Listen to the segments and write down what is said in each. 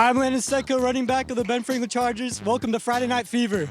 I'm Landon Secco, running back of the Ben Franklin Chargers. Welcome to Friday Night Fever.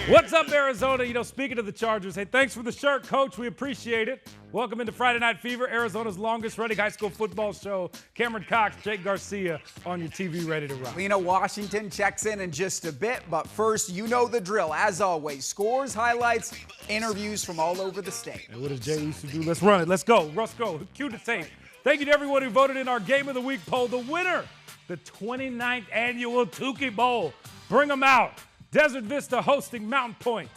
What's up, Arizona? You know, speaking of the Chargers, hey, thanks for the shirt, Coach. We appreciate it. Welcome into Friday Night Fever, Arizona's longest-running high school football show. Cameron Cox, Jake Garcia on your TV, ready to rock. Lena Washington checks in just a bit, but first, you know the drill. As always, scores, highlights, interviews from all over the state. And what does Jay used to do? Let's run it. Let's go. Let's go. Cue the tape. Thank you to everyone who voted in our Game of the Week poll. The winner, the 29th annual Tukey Bowl. Bring them out. Desert Vista hosting Mountain Point.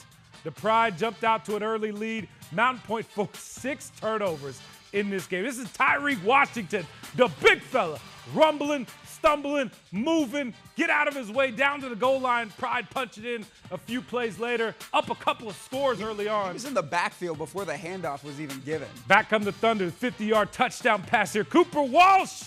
The Pride jumped out to an early lead. Mountain Point forced 6 turnovers in this game. This is Tyreek Washington, the big fella, rumbling, stumbling, moving, get out of his way, down to the goal line. Pride punching in a few plays later, up a couple of scores early on. He was in the backfield before the handoff was even given. Back come the Thunder, 50-yard touchdown pass here. Cooper Walsh.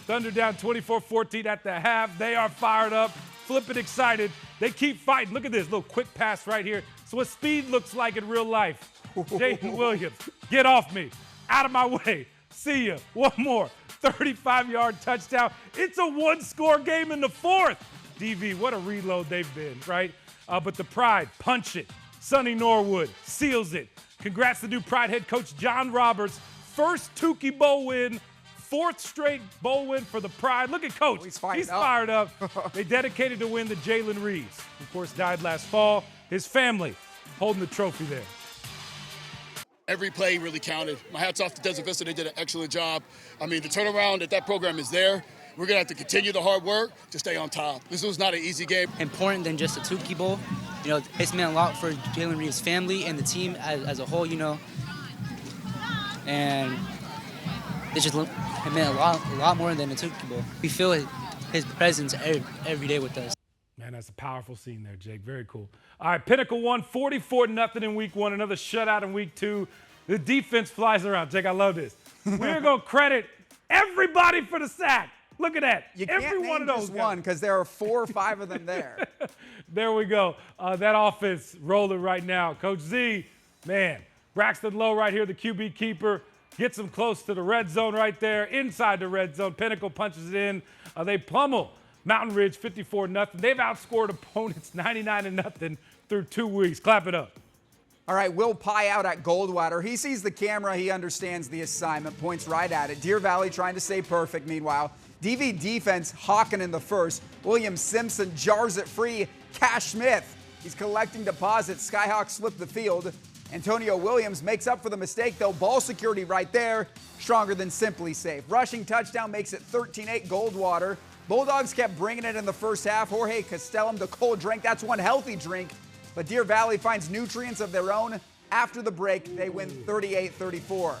Thunder down 24-14 at the half. They are fired up, flipping excited. They keep fighting. Look at this little quick pass right here. So what speed looks like in real life. Jaden Williams, get off me. Out of my way. See ya. One more. 35-yard touchdown. It's a one-score game in the fourth. DV, what a reload they've been, right? But the Pride, punch it. Sonny Norwood seals it. Congrats to new Pride head coach John Roberts. First Tukey Bowl win. 4th straight bowl win for the Pride. Look at Coach. He's fired up. They dedicated to win the Jalen Reeves, who, of course, died last fall. His family holding the trophy there. Every play really counted. My hat's off to Desert Vista. They did an excellent job. I mean, the turnaround at that program is there. We're going to have to continue the hard work to stay on top. This was not an easy game. Important than just a Tukey Bowl. You know, it's meant a lot for Jalen Reeves' family and the team as a whole, you know. And it just meant a lot more than a Tukey Bowl. We feel his presence every day with us. Man, that's a powerful scene there, Jake. Very cool. All right, Pinnacle won 44-0 in week 1, another shutout in week 2. The defense flies around. Jake, I love this. We're going to credit everybody for the sack. Look at that. You Every can't one name of those just one because there are 4 or 5 of them there. There we go. That offense rolling right now. Coach Z, man, Braxton Lowe right here, the QB keeper. Gets them close to the red zone right there, inside the red zone. Pinnacle punches it in. They pummel Mountain Ridge 54-0. They've outscored opponents 99-0 through 2 weeks. Clap it up. All right, Will Pye out at Goldwater. He sees the camera. He understands the assignment, points right at it. Deer Valley trying to stay perfect meanwhile. DV defense hawking in the first. William Simpson jars it free. Cash Smith, he's collecting deposits. Skyhawks slip the field. Antonio Williams makes up for the mistake, though. Ball security right there, stronger than Simply Safe. Rushing touchdown makes it 13-8 Goldwater. Bulldogs kept bringing it in the first half. Jorge Castellum, the cold drink. That's one healthy drink. But Deer Valley finds nutrients of their own. After the break, they win 38-34.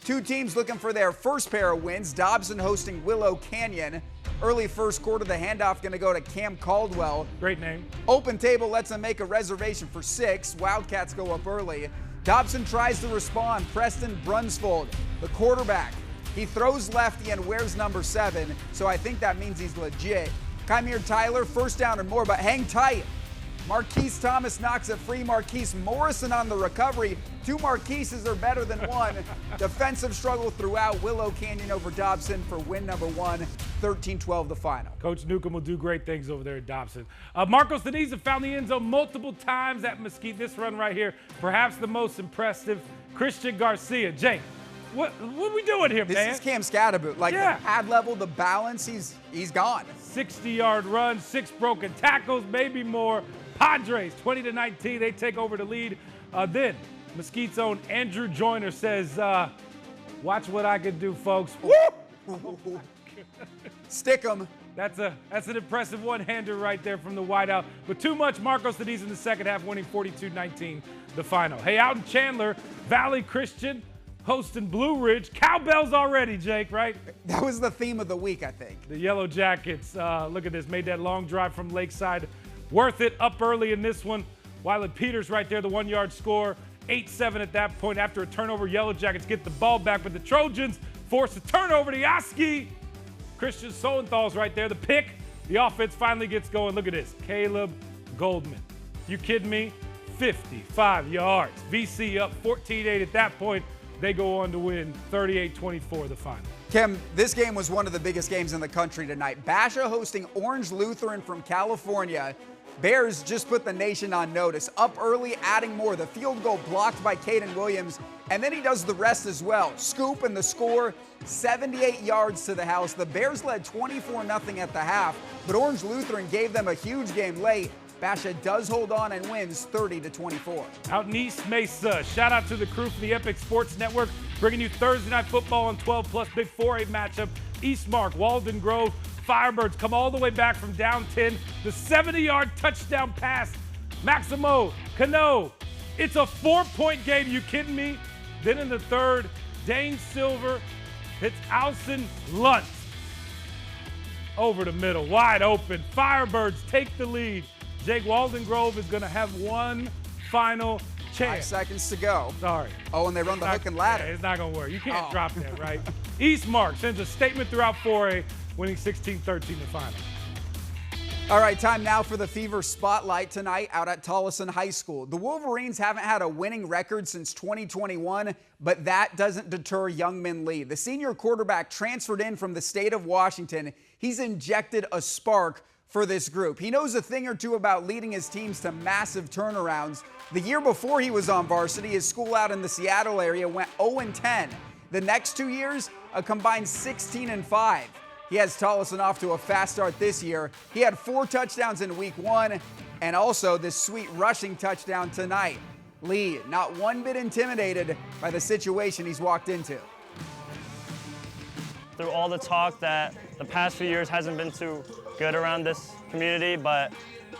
2 teams looking for their first pair of wins. Dobson hosting Willow Canyon. Early first quarter, the handoff going to go to Cam Caldwell. Great name. Open table lets them make a reservation for 6. Wildcats go up early. Dobson tries to respond. Preston Brunsfold, the quarterback. He throws lefty and wears number 7, so I think that means he's legit. Kymir Tyler, first down and more, but hang tight. Marquise Thomas knocks it free. Marquise Morrison on the recovery. 2 Marquises are better than 1. Defensive struggle throughout. Willow Canyon over Dobson for win number 1. 13-12 the final. Coach Newcomb will do great things over there at Dobson. Marcos Deniza found the end zone multiple times at Mesquite. This run right here, perhaps the most impressive. Christian Garcia. Jake, what are we doing here, man? This is Cam Scatterboot. Like, the pad level, the balance, he's gone. 60-yard run, 6 broken tackles, maybe more. Padres, 20-19, they take over the lead. Then Mesquite's own Andrew Joyner says, watch what I can do, folks. Woo! Stick 'em. That's an impressive one-hander right there from the wideout. But too much Marcos Deniz in the second half, winning 42-19 the final. Hey, out in Chandler, Valley Christian hosting Blue Ridge. Cowbells already, Jake, right? That was the theme of the week, I think. The Yellow Jackets, look at this, made that long drive from Lakeside. Worth it, up early in this one. Wyland Peters right there, the 1-yard score. 8-7 at that point. After a turnover, Yellow Jackets get the ball back, but the Trojans force a turnover to Yaski. Christian Solenthal's right there, the pick. The offense finally gets going. Look at this, Caleb Goldman. You kidding me? 55 yards. VC up 14-8 at that point. They go on to win 38-24 the final. Kim, this game was one of the biggest games in the country tonight. Basha hosting Orange Lutheran from California. Bears just put the nation on notice. Up early, adding more. The field goal blocked by Caden Williams, and then he does the rest as well. Scoop and the score, 78 yards to the house. The Bears led 24-0 at the half, but Orange Lutheran gave them a huge game late. Basha does hold on and wins 30-24. Out in East Mesa, shout out to the crew from the Epic Sports Network, bringing you Thursday Night Football on 12+, big 4A matchup. Eastmark, Walden Grove, Firebirds come all the way back from down 10. The 70-yard touchdown pass, Maximo Cano. It's a 4-point game, you kidding me? Then in the third, Dane Silver hits Alson Luntz over the middle, wide open. Firebirds take the lead. Jake, Walden Grove is going to have one final chance. 5 seconds to go. Sorry. Oh, and they run the hook and ladder. Yeah, it's not going to work. You can't drop that, right? Eastmark sends a statement throughout 4A, winning 16-13 the final. All right, time now for the Fever Spotlight tonight out at Tison High School. The Wolverines haven't had a winning record since 2021, but that doesn't deter Youngmin Lee. The senior quarterback transferred in from the state of Washington. He's injected a spark for this group. He knows a thing or two about leading his teams to massive turnarounds. The year before he was on varsity, his school out in the Seattle area went 0-10. The next 2 years, a combined 16-5. He has Tolleson off to a fast start this year. He had 4 touchdowns in week 1 and also this sweet rushing touchdown tonight. Lee, not one bit intimidated by the situation he's walked into. Through all the talk that the past few years hasn't been too good around this community, but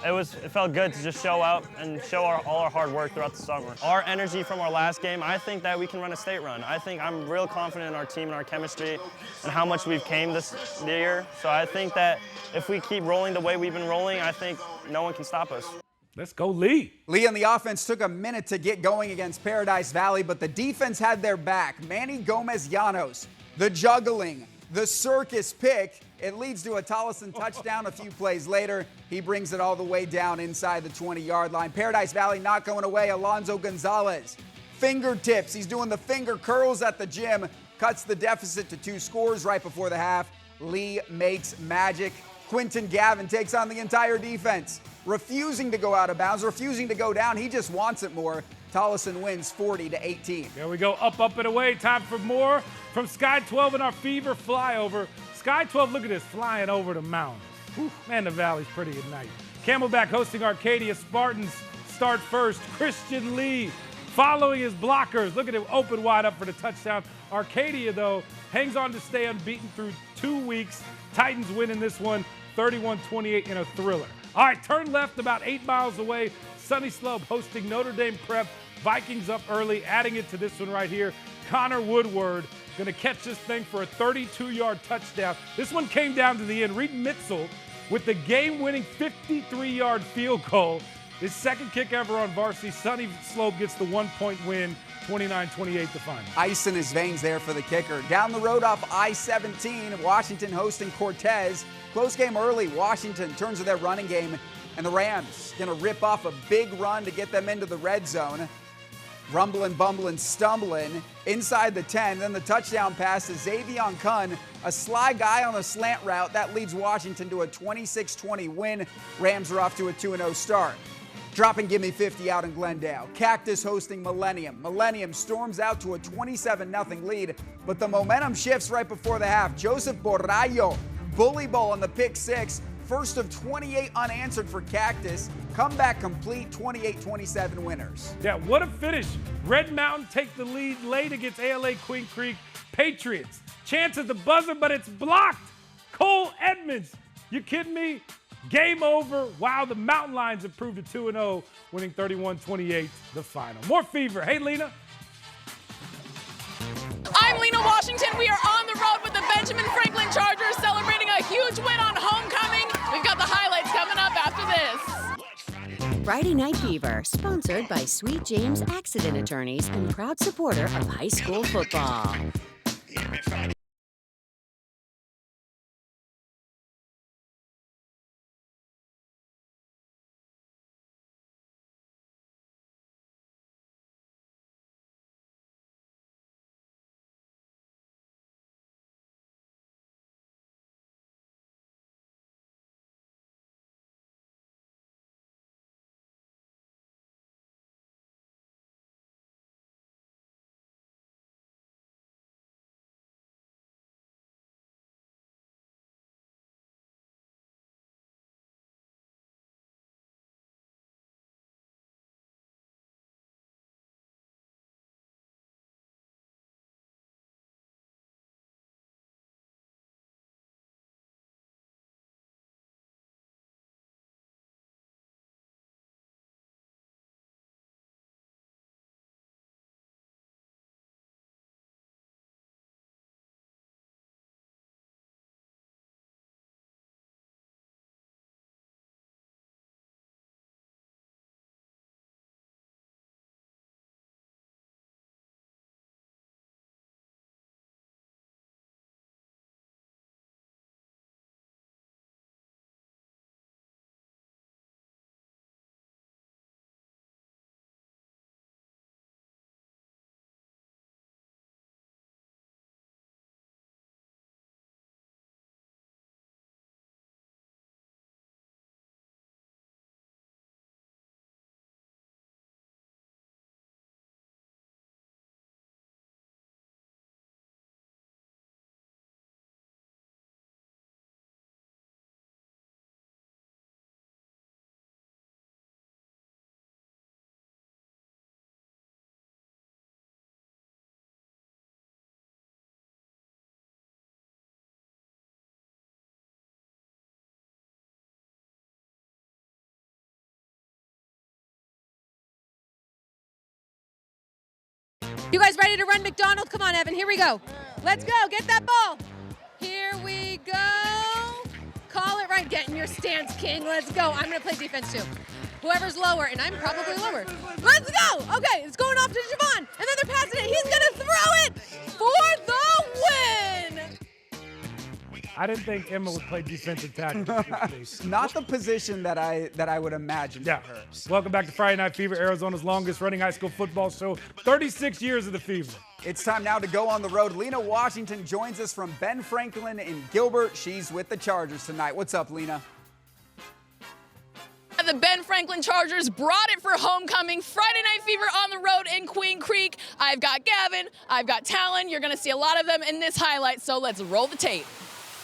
it felt good to just show out and show all our hard work throughout the summer. Our energy from our last game, I think that we can run a state run. I'm real confident in our team and our chemistry and how much we've came this year. So I think that if we keep rolling the way we've been rolling, I think no one can stop us. Let's go, Lee. Lee and the offense took a minute to get going against Paradise Valley, but the defense had their back. Manny Gomez-Llanos, the juggling, the circus pick. It leads to a Tolleson touchdown a few plays later. He brings it all the way down inside the 20-yard line. Paradise Valley not going away. Alonzo Gonzalez, fingertips. He's doing the finger curls at the gym. Cuts the deficit to 2 scores right before the half. Lee makes magic. Quentin Gavin takes on the entire defense, refusing to go out of bounds, refusing to go down. He just wants it more. Tolleson wins 40-18. There we go, up and away. Time for more from Sky 12 and our Fever flyover. Sky 12, look at this, flying over the mountains. Whew, man, the valley's pretty at night. Camelback hosting Arcadia. Spartans start first. Christian Lee following his blockers. Look at him, open wide up for the touchdown. Arcadia, though, hangs on to stay unbeaten through 2 weeks. Titans winning this one 31-28 in a thriller. All right, turn left about 8 miles away. Sunny Slope hosting Notre Dame Prep. Vikings up early, adding it to this one right here. Connor Woodward going to catch this thing for a 32-yard touchdown. This one came down to the end. Reed Mitzel with the game-winning 53-yard field goal. His second kick ever on varsity. Sunny Slope gets the 1-point win, 29-28 the final. Ice in his veins there for the kicker. Down the road off I-17, Washington hosting Cortez. Close game early. Washington turns to their running game, and the Rams going to rip off a big run to get them into the red zone. Rumbling, bumbling, stumbling inside the 10. Then the touchdown pass to Xavion Kunn, a sly guy on a slant route. That leads Washington to a 26-20 win. Rams are off to a 2-0 start. Dropping Gimme 50 out in Glendale. Cactus hosting Millennium. Millennium storms out to a 27-0 lead, but the momentum shifts right before the half. Joseph Borrallo, bully ball on the pick 6. First of 28 unanswered for Cactus. Comeback complete, 28-27 winners. Yeah, what a finish. Red Mountain take the lead late against ALA Queen Creek. Patriots, chance at the buzzer, but it's blocked. Cole Edmonds, you kidding me? Game over. Wow, the Mountain Lions improved to 2-0, winning 31-28 the final. More Fever. Hey, Lena. Friday Night Fever, sponsored by Sweet James Accident Attorneys and proud supporter of high school football. You guys ready to run McDonald? Come on, Evan, here we go. Let's go, get that ball. Here we go. Call it right, get in your stance, King. Let's go. I'm gonna play defense too. Whoever's lower, and I'm probably lower. Let's go. Okay, it's going off to Javon, and then they're passing it. He's gonna throw it for the win. I didn't think Emma would play defensive tackle. Not the position that I would imagine Yeah. for her. Welcome back to Friday Night Fever, Arizona's longest running high school football show. 36 years of the Fever. It's time now to go on the road. Lena Washington joins us from Ben Franklin in Gilbert. She's with the Chargers tonight. What's up, Lena? The Ben Franklin Chargers brought it for homecoming. Friday Night Fever on the road in Queen Creek. I've got Gavin, I've got Talon. You're going to see a lot of them in this highlight, so let's roll the tape.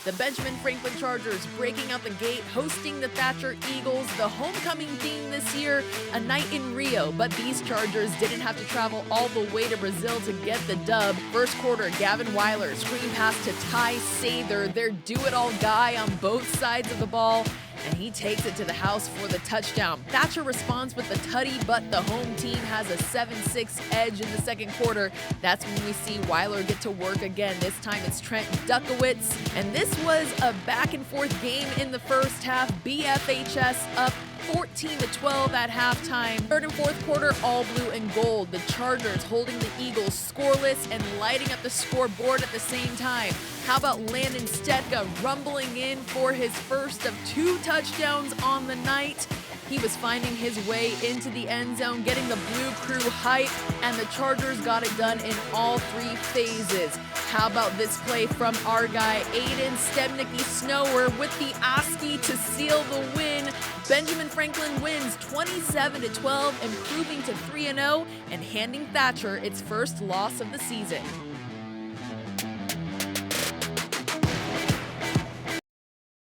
The Benjamin Franklin Chargers breaking out the gate, hosting the Thatcher Eagles. The homecoming theme this year, a night in Rio. But these Chargers didn't have to travel all the way to Brazil to get the dub. First quarter, Gavin Weiler screen pass to Ty Sather, their do-it-all guy on both sides of the ball. And he takes it to the house for the touchdown. Thatcher responds with the tutty, but the home team has a 7-6 edge in the second quarter. That's when we see Weiler get to work again. This time it's Trent Dukowitz. And this was a back-and-forth game in the first half. BFHS up 14-12 at halftime. Third and fourth quarter, all blue and gold. The Chargers holding the Eagles scoreless and lighting up the scoreboard at the same time. How about Landon Stetka rumbling in for his first of 2 touchdowns on the night? He was finding his way into the end zone, getting the Blue Crew hype, and the Chargers got it done in all 3 phases. How about this play from our guy, Aiden Stebnicki-Snower with the ASCII to seal the win. Benjamin Franklin wins 27-12, improving to 3-0 and handing Thatcher its first loss of the season.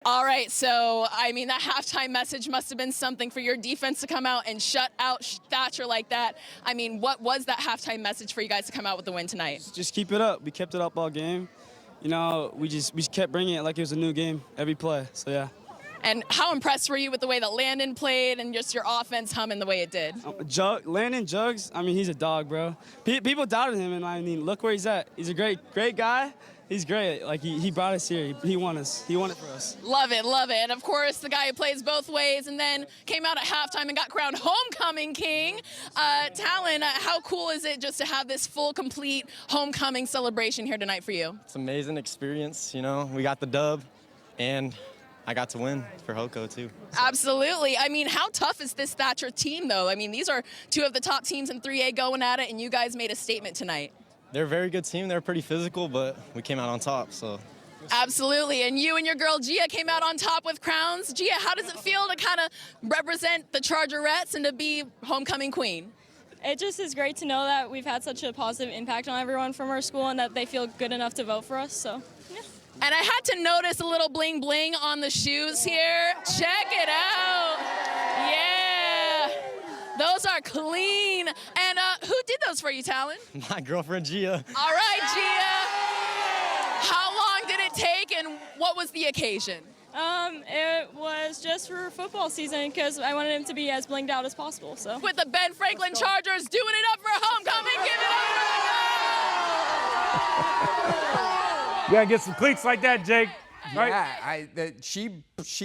All right, so, I mean, that halftime message must have been something for your defense to come out and shut out Thatcher like that. I mean, what was that halftime message for you guys to come out with the win tonight? Just keep it up. We kept it up all game. You know, we just kept bringing it like it was a new game every play, so yeah. And how impressed were you with the way that Landon played and just your offense humming the way it did? Landon Jugs, I mean, he's a dog, bro. People doubted him, and I mean, look where he's at. He's a great guy. He's great. Like, he brought us here. He won us. He won it for us. Love it, love it. And of course, the guy who plays both ways and then came out at halftime and got crowned homecoming king. Talon, how cool is it just to have this full, complete homecoming celebration here tonight for you? It's an amazing experience. You know, we got the dub, and I got to win for Hoko, too. Absolutely. I mean, how tough is this Thatcher team, though? I mean, these are two of the top teams in 3A going at it, and you guys made a statement tonight. They're a very good team. They're pretty physical, but we came out on top, so. Absolutely. And you and your girl Gia came out on top with crowns. Gia, how does it feel to kind of represent the Chargerettes and to be homecoming queen? It just is great to know that we've had such a positive impact on everyone from our school and that they feel good enough to vote for us, so, yeah. And I had to notice a little bling bling on the shoes here. Check it out. Yeah. Those are clean. And who did those for you, Talon? My girlfriend, Gia. All right, Gia. How long did it take and what was the occasion? It was just for football season because I wanted him to be as blinged out as possible, so. With the Ben Franklin Chargers doing it up for homecoming, give it up for the girls! You gotta get some cleats like that, Jake. Right? Yeah, she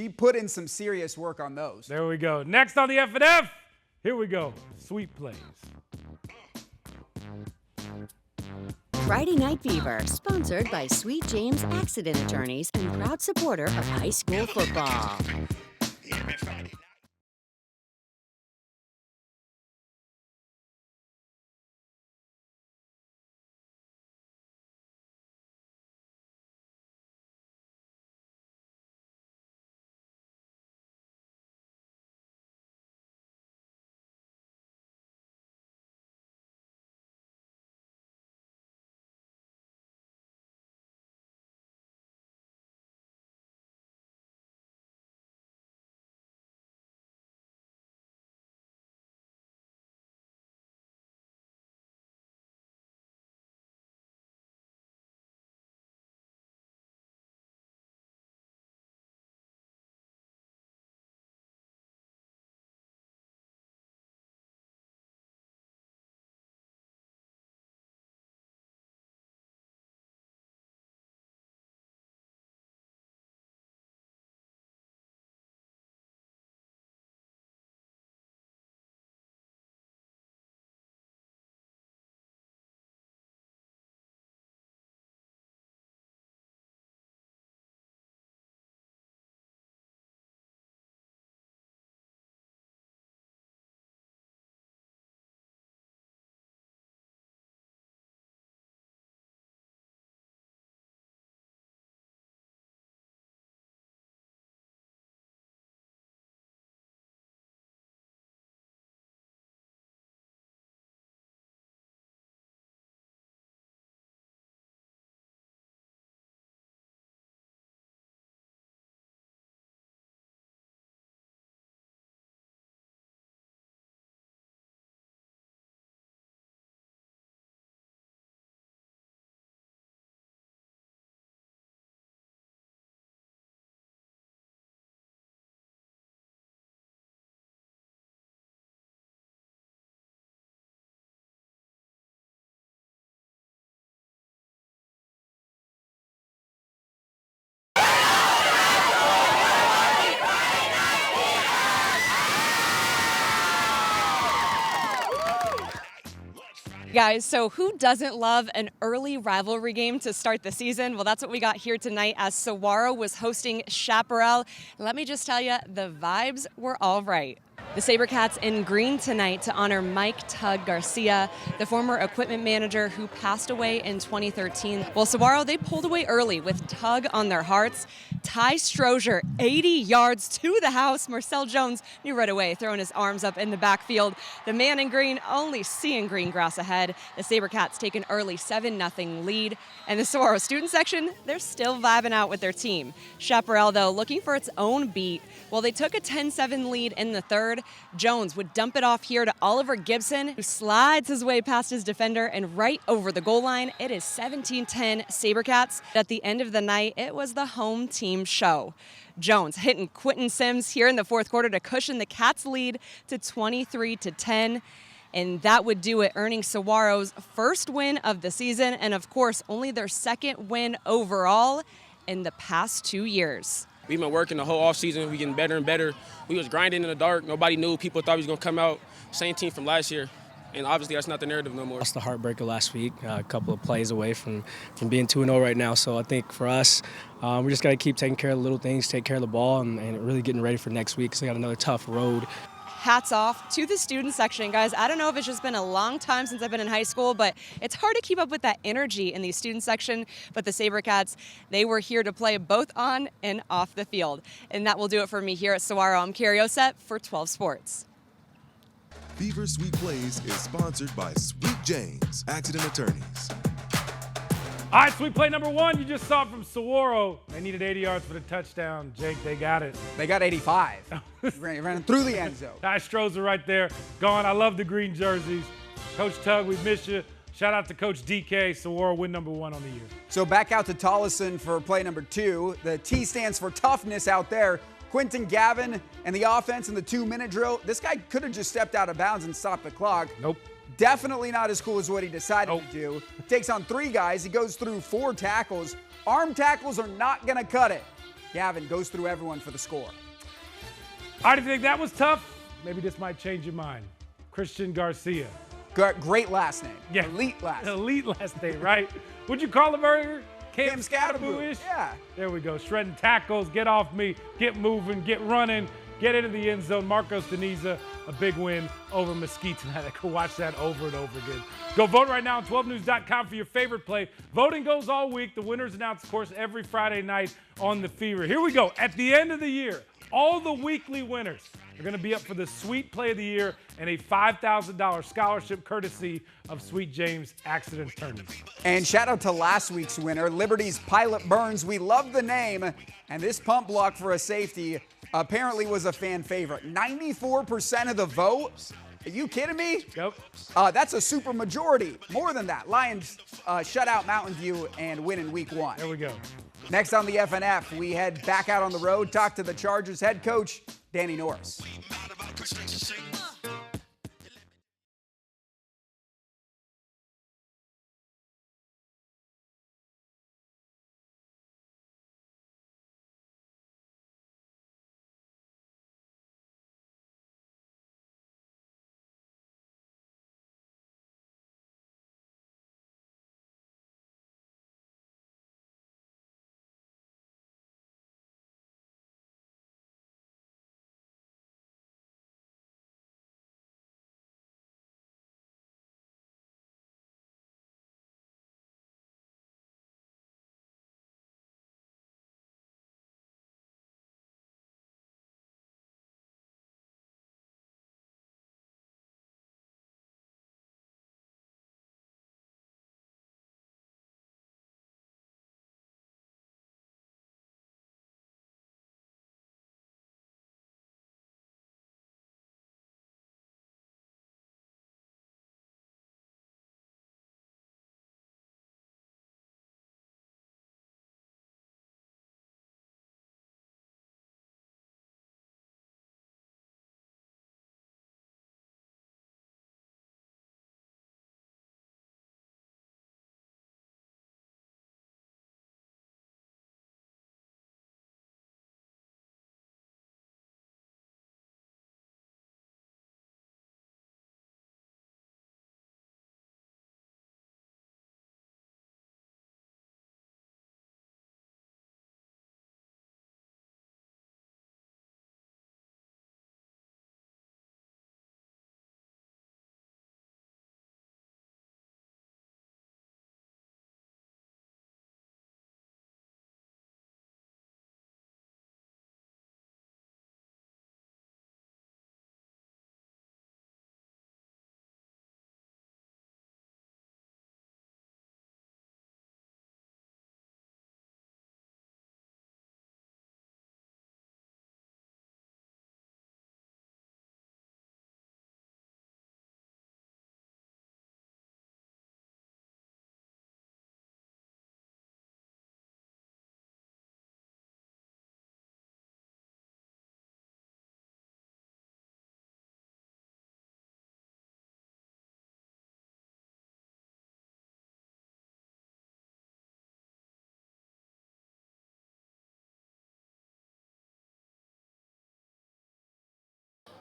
put in some serious work on those. There we go. Next on the F&F, here we go. Sweet plays. Friday Night Fever, sponsored by Sweet James Accident Attorneys and proud supporter of high school football. Guys, so who doesn't love an early rivalry game to start the season? Well, that's what we got here tonight as Saro was hosting Chapperel. Let me just tell you, the vibes were all right. The SaberCats in green tonight to honor Mike Tug Garcia, the former equipment manager who passed away in 2013. Well, Saro, they pulled away early with Tug on their hearts. Ty Strozier, 80 yards to the house. Marcel Jones knew right away, throwing his arms up in the backfield. The man in green only seeing green grass ahead. The SaberCats take an early 7-0 lead. And the Saro student section, they're still vibing out with their team. Chapperel, though, looking for its own beat. Well, they took a 10-7 lead in the third. Jones would dump it off here to Oliver Gibson, who slides his way past his defender and right over the goal line. It is 17-10 SaberCats. At the end of the night, it was the home team show. Jones hitting Quentin Sims here in the fourth quarter to cushion the Cats' lead to 23-10. And that would do it, earning Saguaro's first win of the season and, of course, only their second win overall in the past 2 years. We've been working the whole offseason. We getting better and better. We was grinding in the dark. Nobody knew. People thought we was going to come out. Same team from last year. And obviously that's not the narrative no more. That's the heartbreaker last week, a couple of plays away from being 2-0 right now. So I think for us, we just got to keep taking care of the little things, take care of the ball, and really getting ready for next week because we got another tough road. Hats off to the student section, guys. I don't know if it's just been a long time since I've been in high school, but it's hard to keep up with that energy in the student section. But the SaberCats, they were here to play both on and off the field. And that will do it for me here at Saro. I'm Carrie Sept for 12 Sports. Fever Sweet Plays is sponsored by Sweet James Accident Attorneys. All right, sweet play number one. You just saw it from Saro. They needed 80 yards for the touchdown. Jake, they got it. They got 85. ran through the end zone. Ty Strozer right there. Gone. I love the green jerseys. Coach Tug, we miss you. Shout out to Coach DK. Saro win number one on the year. So back out to Tison for play number two. The T stands for toughness out there. Quentin Gavin and the offense in the 2-minute drill. This guy could have just stepped out of bounds and stopped the clock. Nope. Definitely not as cool as what he decided to do. Takes on 3 guys. He goes through 4 tackles. Arm tackles are not going to cut it. Gavin goes through everyone for the score. All right, if you think that was tough, maybe this might change your mind. Christian Garcia. Great last name. Yeah. Elite last name. Elite last name, right? Would you call him earlier? Cam Scatterboo-ish? Yeah. There we go. Shredding tackles, get off me, get moving, get running, get into the end zone. Marcos Deniza, a big win over Mesquite tonight. I could watch that over and over again. Go vote right now on 12news.com for your favorite play. Voting goes all week. The winners announced, of course, every Friday night on The Fever. Here we go. At the end of the year, all the weekly winners are going to be up for the Sweet Play of the Year and a $5,000 scholarship courtesy of Sweet James Accident Attorneys. And shout out to last week's winner, Liberty's Pilot Burns. We love the name, and this pump block for a safety apparently was a fan favorite. 94% of the vote. Are you kidding me? Yep. That's a super majority. More than that. Lions shut out Mountain View and win in week 1. There we go. Next on the FNF, we head back out on the road, talk to the Chargers head coach, Danny Norris.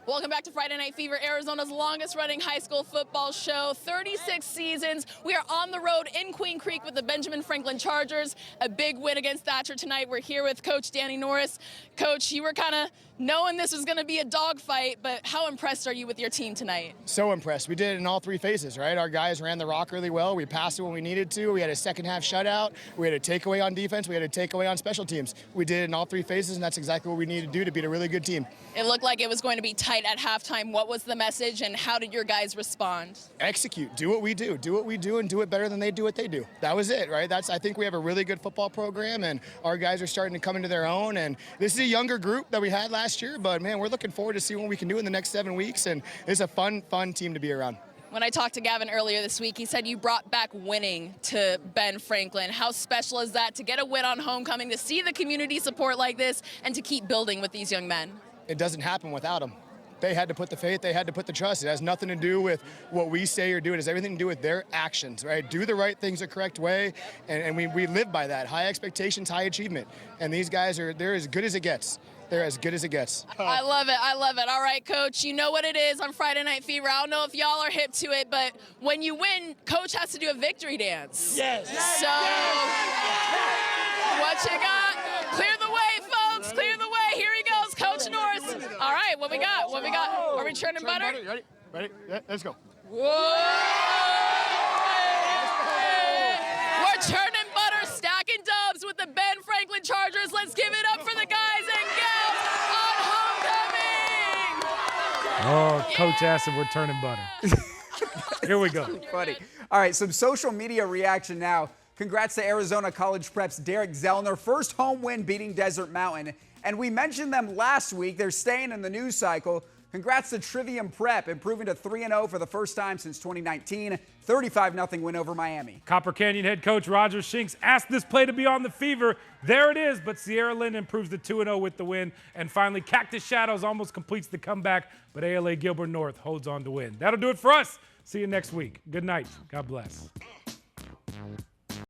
Welcome back to Friday Night Fever, Arizona's longest running high school football show. 36 seasons. We are on the road in Queen Creek with the Benjamin Franklin Chargers. A big win against Thatcher tonight. We're here with Coach Danny Norris. Coach, you were kind of knowing this was going to be a dogfight, but how impressed are you with your team tonight? So impressed. We did it in all three phases, right? Our guys ran the rock really well. We passed it when we needed to. We had a second half shutout. We had a takeaway on defense. We had a takeaway on special teams. We did it in all three phases, and that's exactly what we needed to do to beat a really good team. It looked like it was going to be tight at halftime. What was the message, and how did your guys respond? Execute. Do what we do. Do what we do, and do it better than they do what they do. That was it, right? I think we have a really good football program, and our guys are starting to come into their own. And this is a younger group that we had last year, but man, we're looking forward to see what we can do in the next 7 weeks, and it's a fun team to be around. When I talked to Gavin earlier this week, he said you brought back winning to Ben Franklin. How special is that to get a win on homecoming, to see the community support like this, and to keep building with these young men? It doesn't happen without them. They had to put the faith, they had to put the trust. It has nothing to do with what we say or do. It has everything to do with their actions, right? Do the right things the correct way, and we live by that. High expectations, high achievement. And these guys they're as good as it gets. They're as good as it gets. I love it. I love it. All right, Coach, you know what it is on Friday Night Fever. I don't know if y'all are hip to it, but when you win, Coach has to do a victory dance. Yes. So what you got? Clear the way, folks. Clear the way. Here he goes, Coach Norris. All right, what we got? What we got? Are we churning butter? Ready? Yeah, let's go. Whoa! We're churning butter, stacking dubs with the Ben Franklin Chargers. Let's give it up for the guys and gals on homecoming. Oh, Coach asked if we're turning butter. Here we go. Funny. All right, some social media reaction now. Congrats to Arizona College Prep's Derek Zellner. First home win beating Desert Mountain. And we mentioned them last week. They're staying in the news cycle. Congrats to Trivium Prep, improving to 3-0 for the first time since 2019. 35-0 win over Miami. Copper Canyon head coach Roger Shinks asked this play to be on the Fever. There it is, but Sierra Lynn improves to 2-0 with the win. And finally, Cactus Shadows almost completes the comeback, but ALA Gilbert North holds on to win. That'll do it for us. See you next week. Good night. God bless.